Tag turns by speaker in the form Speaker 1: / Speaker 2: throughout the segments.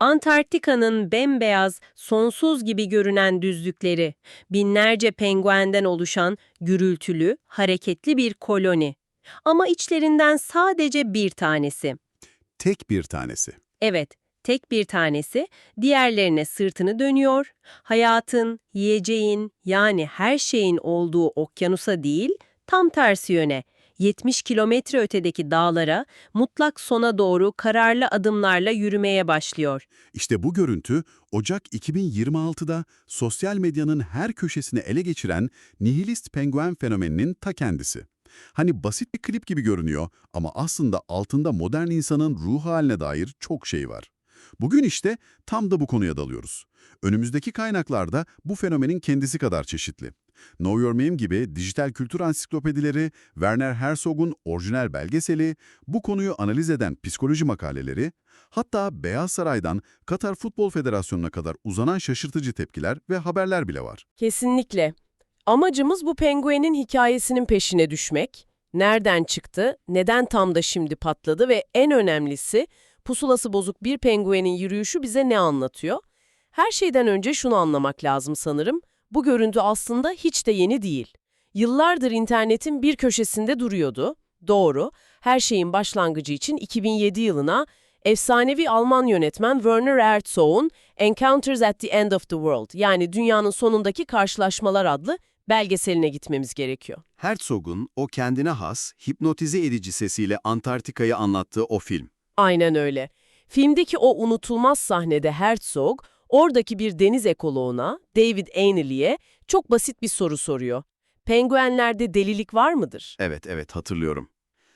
Speaker 1: Antarktika'nın bembeyaz, sonsuz gibi görünen düzlükleri, binlerce penguenden oluşan gürültülü, hareketli bir koloni. Ama içlerinden sadece bir tanesi.
Speaker 2: Tek bir tanesi.
Speaker 1: Evet, tek bir tanesi diğerlerine sırtını dönüyor, hayatın, yiyeceğin yani her şeyin olduğu okyanusa değil, tam tersi yöne, 70 kilometre ötedeki dağlara, mutlak sona doğru kararlı adımlarla yürümeye başlıyor.
Speaker 2: İşte bu görüntü Ocak 2026'da sosyal medyanın her köşesini ele geçiren nihilist penguen fenomeninin ta kendisi. Hani basit bir klip gibi görünüyor ama aslında altında modern insanın ruh haline dair çok şey var. Bugün işte tam da bu konuya dalıyoruz. Önümüzdeki kaynaklarda bu fenomenin kendisi kadar çeşitli. Know Your Meme gibi dijital kültür ansiklopedileri, Werner Herzog'un orijinal belgeseli, bu konuyu analiz eden psikoloji makaleleri, hatta Beyaz Saray'dan Katar Futbol Federasyonu'na kadar uzanan şaşırtıcı tepkiler ve haberler bile var.
Speaker 3: Kesinlikle. Amacımız bu penguenin hikayesinin peşine düşmek. Nereden çıktı, neden tam da şimdi patladı ve en önemlisi pusulası bozuk bir penguenin yürüyüşü bize ne anlatıyor? Her şeyden önce şunu anlamak lazım sanırım. Bu görüntü aslında hiç de yeni değil. Yıllardır internetin bir köşesinde duruyordu. Doğru, her şeyin başlangıcı için 2007 yılına efsanevi Alman yönetmen Werner Herzog'un Encounters at the End of the World yani Dünyanın Sonundaki Karşılaşmalar adlı belgeseline gitmemiz gerekiyor.
Speaker 2: Herzog'un o kendine has, hipnotize edici sesiyle Antarktika'yı anlattığı o film.
Speaker 3: Aynen öyle. Filmdeki o unutulmaz sahnede Herzog, oradaki bir deniz ekoloğuna, David Ainley'e çok basit bir soru soruyor. Penguenlerde delilik var mıdır?
Speaker 2: Evet hatırlıyorum.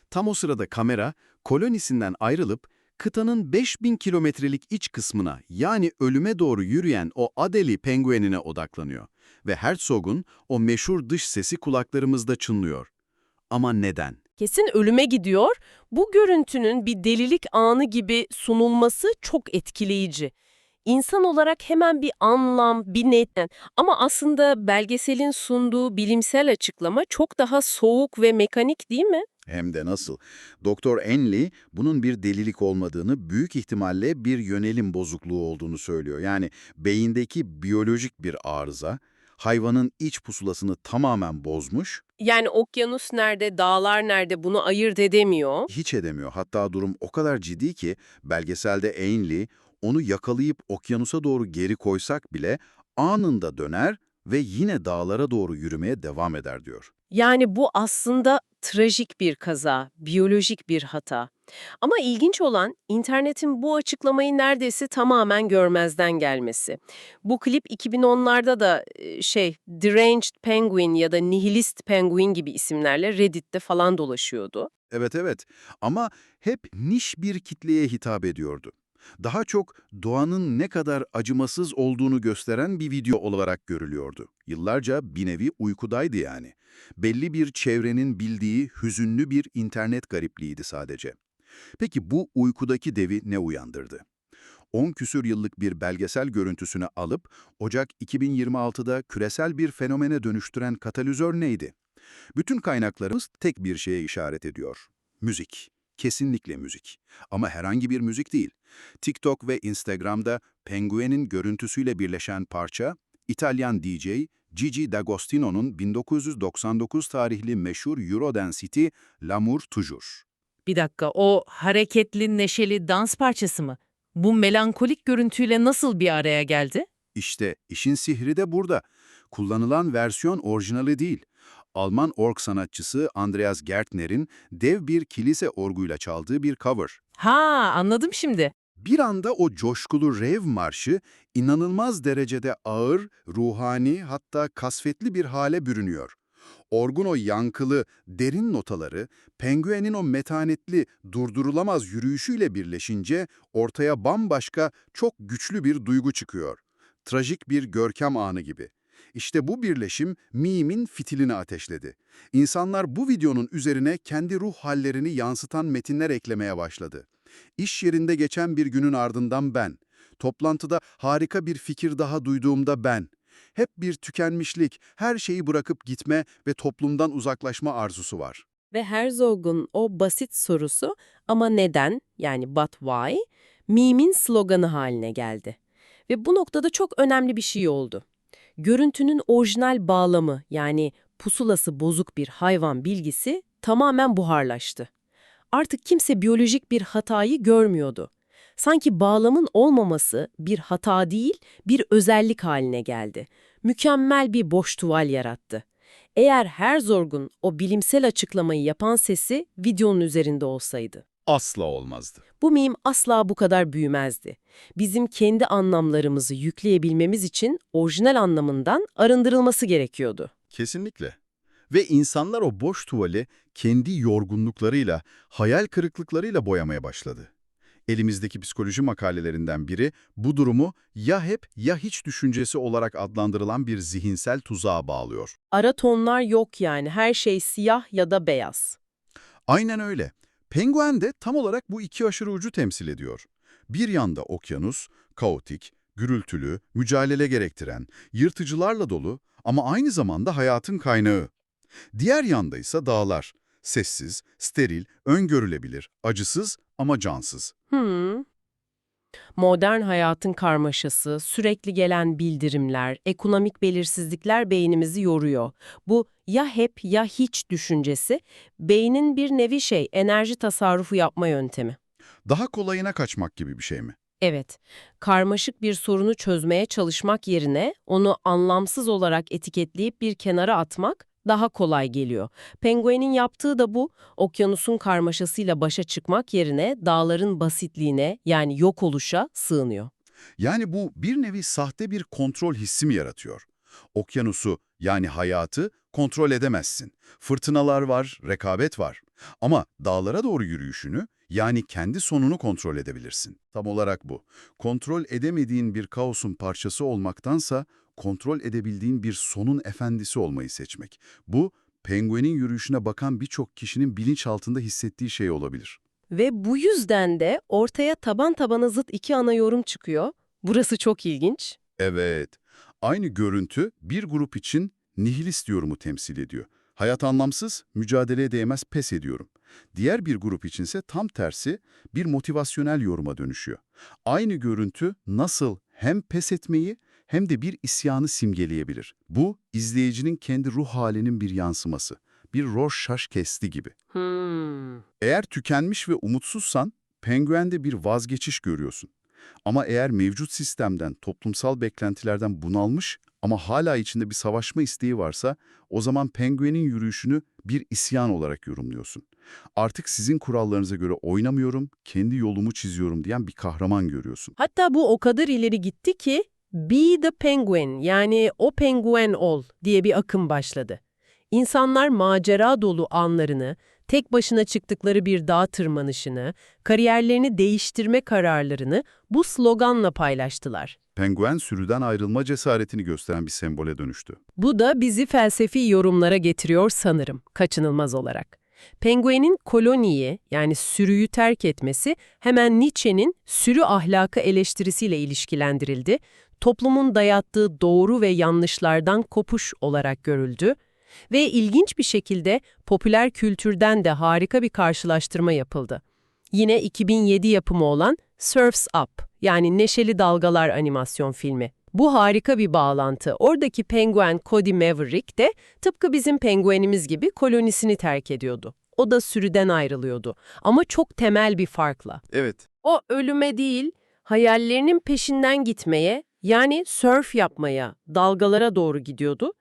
Speaker 2: Tam o sırada kamera kolonisinden ayrılıp kıtanın 5000 kilometrelik iç kısmına yani ölüme doğru yürüyen o Adelie penguenine odaklanıyor. Ve Herzog'un o meşhur dış sesi kulaklarımızda çınlıyor. Ama neden?
Speaker 3: Kesin ölüme gidiyor. Bu görüntünün bir delilik anı gibi sunulması çok etkileyici. İnsan olarak hemen bir anlam, bir neden. Ama aslında belgeselin sunduğu bilimsel açıklama çok daha soğuk ve mekanik değil mi?
Speaker 2: Hem de nasıl? Doktor Enley bunun bir delilik olmadığını, büyük ihtimalle bir yönelim bozukluğu olduğunu söylüyor. Yani beyindeki biyolojik bir arıza, hayvanın iç pusulasını tamamen bozmuş,
Speaker 3: Yani okyanus nerede, dağlar nerede bunu ayırt edemiyor.
Speaker 2: hiç edemiyor. Hatta durum o kadar ciddi ki belgeselde Ainley onu yakalayıp okyanusa doğru geri koysak bile anında döner ve yine dağlara doğru yürümeye devam eder diyor.
Speaker 3: Yani bu aslında trajik bir kaza, biyolojik bir hata. Ama ilginç olan internetin bu açıklamayı neredeyse tamamen görmezden gelmesi. Bu klip 2010'larda da Deranged Penguin ya da Nihilist Penguin gibi isimlerle Reddit'te falan dolaşıyordu.
Speaker 2: Evet ama hep niş bir kitleye hitap ediyordu. Daha çok doğanın ne kadar acımasız olduğunu gösteren bir video olarak görülüyordu. Yıllarca bir nevi uykudaydı yani. Belli bir çevrenin bildiği hüzünlü bir internet garipliğiydi sadece. Peki bu uykudaki devi ne uyandırdı? 10 küsür yıllık bir belgesel görüntüsünü alıp Ocak 2026'da küresel bir fenomene dönüştüren katalizör neydi? Bütün kaynaklarımız tek bir şeye işaret ediyor. Müzik. Kesinlikle müzik. Ama herhangi bir müzik değil. TikTok ve Instagram'da penguenin görüntüsüyle birleşen parça, İtalyan DJ Gigi D'Agostino'nun 1999 tarihli meşhur Eurodance hiti L'amour toujours.
Speaker 4: Bir dakika, o hareketli, neşeli dans parçası mı? Bu melankolik görüntüyle nasıl bir araya geldi?
Speaker 2: İşte işin sihri de burada. Kullanılan versiyon orijinali değil. Alman org sanatçısı Andreas Gärtner'in dev bir kilise orguyla çaldığı bir cover.
Speaker 4: Ha, anladım şimdi.
Speaker 2: Bir anda o coşkulu rev marşı inanılmaz derecede ağır, ruhani hatta kasvetli bir hale bürünüyor. Orgun o yankılı, derin notaları, penguenin o metanetli, durdurulamaz yürüyüşüyle birleşince ortaya bambaşka, çok güçlü bir duygu çıkıyor. Trajik bir görkem anı gibi. İşte bu birleşim meme'in fitilini ateşledi. İnsanlar bu videonun üzerine kendi ruh hallerini yansıtan metinler eklemeye başladı. İş yerinde geçen bir günün ardından ben. Toplantıda harika bir fikir daha duyduğumda ben. Hep bir tükenmişlik, her şeyi bırakıp gitme ve toplumdan uzaklaşma arzusu var.
Speaker 3: Ve Herzog'un o basit sorusu ama neden yani but why meme'in sloganı haline geldi. Ve bu noktada çok önemli bir şey oldu. Görüntünün orijinal bağlamı, yani pusulası bozuk bir hayvan bilgisi tamamen buharlaştı. Artık kimse biyolojik bir hatayı görmüyordu. Sanki bağlamın olmaması bir hata değil, bir özellik haline geldi. Mükemmel bir boş tuval yarattı. Eğer Herzog'un o bilimsel açıklamayı yapan sesi videonun üzerinde olsaydı,
Speaker 2: Asla olmazdı.
Speaker 3: bu meme asla bu kadar büyümezdi. Bizim kendi anlamlarımızı yükleyebilmemiz için orijinal anlamından arındırılması gerekiyordu.
Speaker 2: Kesinlikle. Ve insanlar o boş tuvali kendi yorgunluklarıyla, hayal kırıklıklarıyla boyamaya başladı. Elimizdeki psikoloji makalelerinden biri bu durumu ya hep ya hiç düşüncesi olarak adlandırılan bir zihinsel tuzağa bağlıyor.
Speaker 3: Ara tonlar yok yani, her şey siyah ya da beyaz.
Speaker 2: Aynen öyle. Penguen de tam olarak bu iki aşırı ucu temsil ediyor. Bir yanda okyanus, kaotik, gürültülü, mücadele gerektiren, yırtıcılarla dolu ama aynı zamanda hayatın kaynağı. Diğer yanda ise dağlar, sessiz, steril, öngörülebilir, acısız ama cansız.
Speaker 3: Modern hayatın karmaşası, sürekli gelen bildirimler, ekonomik belirsizlikler beynimizi yoruyor. Bu ya hep ya hiç düşüncesi, beynin bir nevi enerji tasarrufu yapma yöntemi.
Speaker 2: Daha kolayına kaçmak gibi bir şey mi?
Speaker 3: Evet, karmaşık bir sorunu çözmeye çalışmak yerine onu anlamsız olarak etiketleyip bir kenara atmak daha kolay geliyor. Penguen'in yaptığı da bu, okyanusun karmaşasıyla başa çıkmak yerine dağların basitliğine, yani yok oluşa sığınıyor.
Speaker 2: Yani bu bir nevi sahte bir kontrol hissi mi yaratıyor? Okyanusu yani hayatı kontrol edemezsin. Fırtınalar var, rekabet var. Ama dağlara doğru yürüyüşünü yani kendi sonunu kontrol edebilirsin. Tam olarak bu. Kontrol edemediğin bir kaosun parçası olmaktansa kontrol edebildiğin bir sonun efendisi olmayı seçmek. Bu, penguenin yürüyüşüne bakan birçok kişinin bilinçaltında hissettiği şey olabilir.
Speaker 3: Ve bu yüzden de ortaya taban tabana zıt iki ana yorum çıkıyor. Burası çok ilginç.
Speaker 2: Evet, aynı görüntü bir grup için nihilist yorumu temsil ediyor. Hayat anlamsız, mücadeleye değmez, pes ediyorum. Diğer bir grup içinse tam tersi bir motivasyonel yoruma dönüşüyor. Aynı görüntü nasıl hem pes etmeyi hem de bir isyanı simgeleyebilir. Bu, izleyicinin kendi ruh halinin bir yansıması. Bir Rorschach kesti gibi. Eğer tükenmiş ve umutsuzsan, penguende bir vazgeçiş görüyorsun. Ama eğer mevcut sistemden, toplumsal beklentilerden bunalmış ama hala içinde bir savaşma isteği varsa, o zaman penguenin yürüyüşünü bir isyan olarak yorumluyorsun. Artık sizin kurallarınıza göre oynamıyorum, kendi yolumu çiziyorum diyen bir kahraman görüyorsun.
Speaker 3: Hatta bu o kadar ileri gitti ki "Be the Penguin", yani o penguen ol diye bir akım başladı. İnsanlar macera dolu anlarını, tek başına çıktıkları bir dağ tırmanışını, kariyerlerini değiştirme kararlarını bu sloganla paylaştılar.
Speaker 2: Penguen sürüden ayrılma cesaretini gösteren bir sembole dönüştü.
Speaker 3: Bu da bizi felsefi yorumlara getiriyor sanırım, kaçınılmaz olarak. Penguenin koloniyi, yani sürüyü terk etmesi hemen Nietzsche'nin sürü ahlakı eleştirisiyle ilişkilendirildi, toplumun dayattığı doğru ve yanlışlardan kopuş olarak görüldü ve ilginç bir şekilde popüler kültürden de harika bir karşılaştırma yapıldı. Yine 2007 yapımı olan Surf's Up, yani Neşeli Dalgalar animasyon filmi. Bu harika bir bağlantı. Oradaki penguen Cody Maverick de tıpkı bizim penguenimiz gibi kolonisini terk ediyordu. O da sürüden ayrılıyordu. Ama çok temel bir farkla.
Speaker 2: Evet,
Speaker 3: O ölüme değil, hayallerinin peşinden gitmeye, yani surf yapmaya, dalgalara doğru gidiyordu.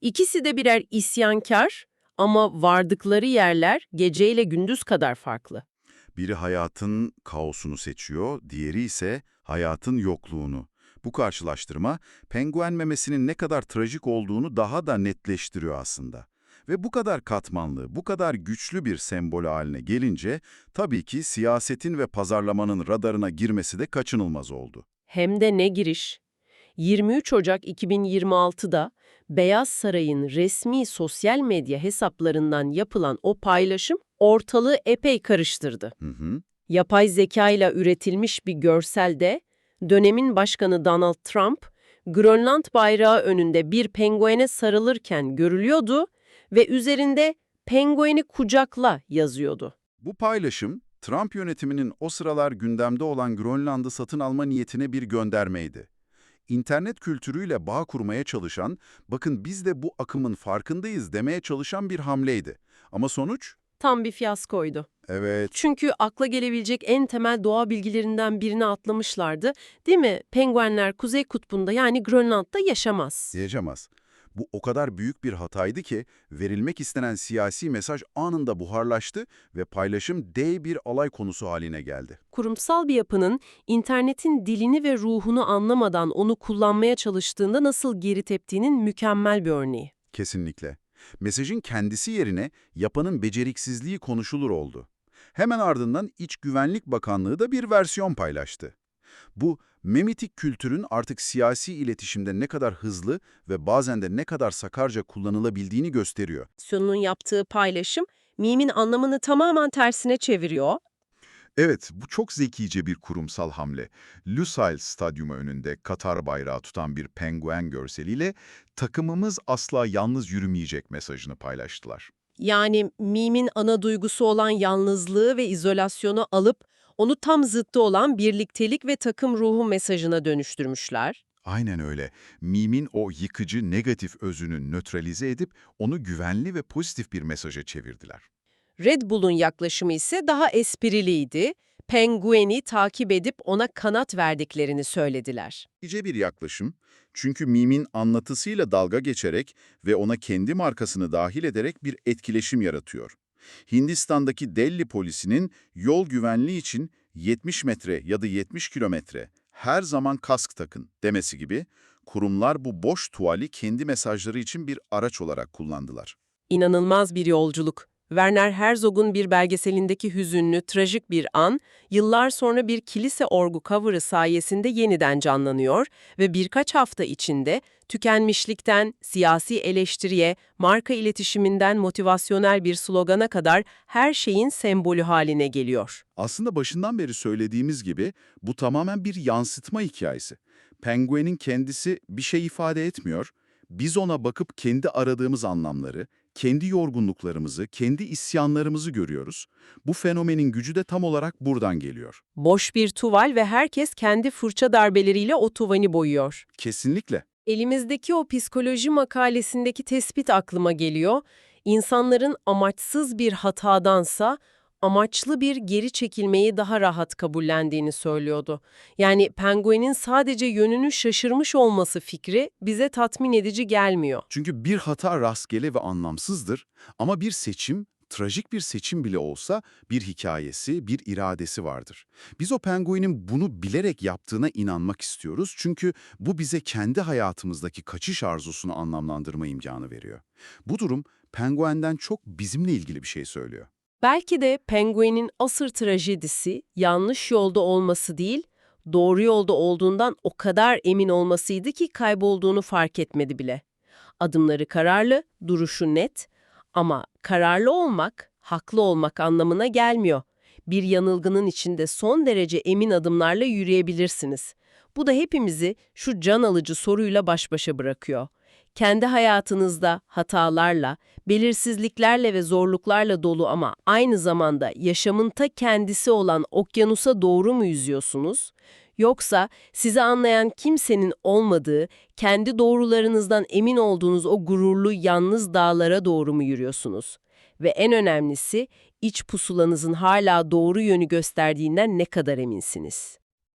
Speaker 3: İkisi de birer isyankar ama vardıkları yerler geceyle gündüz kadar farklı.
Speaker 2: biri hayatın kaosunu seçiyor, diğeri ise hayatın yokluğunu. Bu karşılaştırma, penguen memesinin ne kadar trajik olduğunu daha da netleştiriyor aslında. Ve bu kadar katmanlı, bu kadar güçlü bir sembol haline gelince, tabii ki siyasetin ve pazarlamanın radarına girmesi de kaçınılmaz oldu.
Speaker 3: Hem de ne giriş. 23 Ocak 2026'da Beyaz Saray'ın resmi sosyal medya hesaplarından yapılan o paylaşım ortalığı epey karıştırdı. Yapay zeka ile üretilmiş bir görselde dönemin başkanı Donald Trump, Grönland bayrağı önünde bir penguene sarılırken görülüyordu ve üzerinde "pengueni kucakla" yazıyordu.
Speaker 2: Bu paylaşım, Trump yönetiminin o sıralar gündemde olan Grönland'ı satın alma niyetine bir göndermeydi. İnternet kültürüyle bağ kurmaya çalışan, bakın biz de bu akımın farkındayız demeye çalışan bir hamleydi. Ama sonuç?
Speaker 1: Tam bir fiyaskoydu.
Speaker 2: Evet,
Speaker 1: Çünkü akla gelebilecek en temel doğa bilgilerinden birini atlamışlardı. Değil mi? Penguenler Kuzey Kutbu'nda yani Grönland'da yaşamaz.
Speaker 2: diyeceğiz. Bu o kadar büyük bir hataydı ki verilmek istenen siyasi mesaj anında buharlaştı ve paylaşım dev bir alay konusu haline geldi.
Speaker 1: Kurumsal bir yapının internetin dilini ve ruhunu anlamadan onu kullanmaya çalıştığında nasıl geri teptiğinin mükemmel bir örneği.
Speaker 2: Kesinlikle. Mesajın kendisi yerine yapanın beceriksizliği konuşulur oldu. Hemen ardından İç Güvenlik Bakanlığı da bir versiyon paylaştı. Bu, memetik kültürün artık siyasi iletişimde ne kadar hızlı ve bazen de ne kadar sakarca kullanılabildiğini gösteriyor.
Speaker 1: Sonun yaptığı paylaşım, meme'in anlamını tamamen tersine çeviriyor.
Speaker 5: Evet, bu çok zekice bir kurumsal hamle. Lusail Stadyumu önünde Katar bayrağı tutan bir penguen görseliyle takımımız asla yalnız yürümeyecek mesajını paylaştılar.
Speaker 1: Yani meme'in ana duygusu olan yalnızlığı ve izolasyonu alıp onu tam zıttı olan birliktelik ve takım ruhu mesajına dönüştürmüşler.
Speaker 5: Aynen öyle. Meme'in o yıkıcı negatif özünü nötralize edip onu güvenli ve pozitif bir mesaja çevirdiler.
Speaker 1: Red Bull'un yaklaşımı ise daha espriliydi. Penguen'i takip edip ona kanat verdiklerini söylediler.
Speaker 2: İyice bir yaklaşım, çünkü meme'in anlatısıyla dalga geçerek ve ona kendi markasını dahil ederek bir etkileşim yaratıyor. Hindistan'daki Delhi polisinin yol güvenliği için 70 metre ya da 70 kilometre her zaman kask takın demesi gibi kurumlar bu boş tuvali kendi mesajları için bir araç olarak kullandılar.
Speaker 1: İnanılmaz bir yolculuk. Werner Herzog'un bir belgeselindeki hüzünlü, trajik bir an, yıllar sonra bir kilise orgu cover'ı sayesinde yeniden canlanıyor ve birkaç hafta içinde tükenmişlikten siyasi eleştiriye, marka iletişiminden motivasyonel bir slogana kadar her şeyin sembolü haline geliyor.
Speaker 2: Aslında başından beri söylediğimiz gibi bu tamamen bir yansıtma hikayesi. Penguen'in kendisi bir şey ifade etmiyor, biz ona bakıp kendi aradığımız anlamları, kendi yorgunluklarımızı, kendi isyanlarımızı görüyoruz. Bu fenomenin gücü de tam olarak buradan geliyor.
Speaker 1: Boş bir tuval ve herkes kendi fırça darbeleriyle o tuvali boyuyor.
Speaker 2: Kesinlikle.
Speaker 1: Elimizdeki o psikoloji makalesindeki tespit aklıma geliyor. İnsanların amaçsız bir hatadansa amaçlı bir geri çekilmeyi daha rahat kabullendiğini söylüyordu. Yani penguenin sadece yönünü şaşırmış olması fikri bize tatmin edici gelmiyor.
Speaker 2: Çünkü bir hata rastgele ve anlamsızdır ama bir seçim, trajik bir seçim bile olsa bir hikayesi, bir iradesi vardır. Biz o penguenin bunu bilerek yaptığına inanmak istiyoruz çünkü bu bize kendi hayatımızdaki kaçış arzusunu anlamlandırma imkanı veriyor. Bu durum penguenden çok bizimle ilgili bir şey söylüyor.
Speaker 1: Belki de penguenin asır trajedisi yanlış yolda olması değil, doğru yolda olduğundan o kadar emin olmasıydı ki kaybolduğunu fark etmedi bile. Adımları kararlı, duruşu net ama kararlı olmak, haklı olmak anlamına gelmiyor. Bir yanılgının içinde son derece emin adımlarla yürüyebilirsiniz. Bu da hepimizi şu can alıcı soruyla baş başa bırakıyor. Kendi hayatınızda hatalarla, belirsizliklerle ve zorluklarla dolu ama aynı zamanda yaşamın ta kendisi olan okyanusa doğru mu yüzüyorsunuz? Yoksa sizi anlayan kimsenin olmadığı, kendi doğrularınızdan emin olduğunuz o gururlu yalnız dağlara doğru mu yürüyorsunuz? Ve en önemlisi, iç pusulanızın hala doğru yönü gösterdiğinden ne kadar eminsiniz?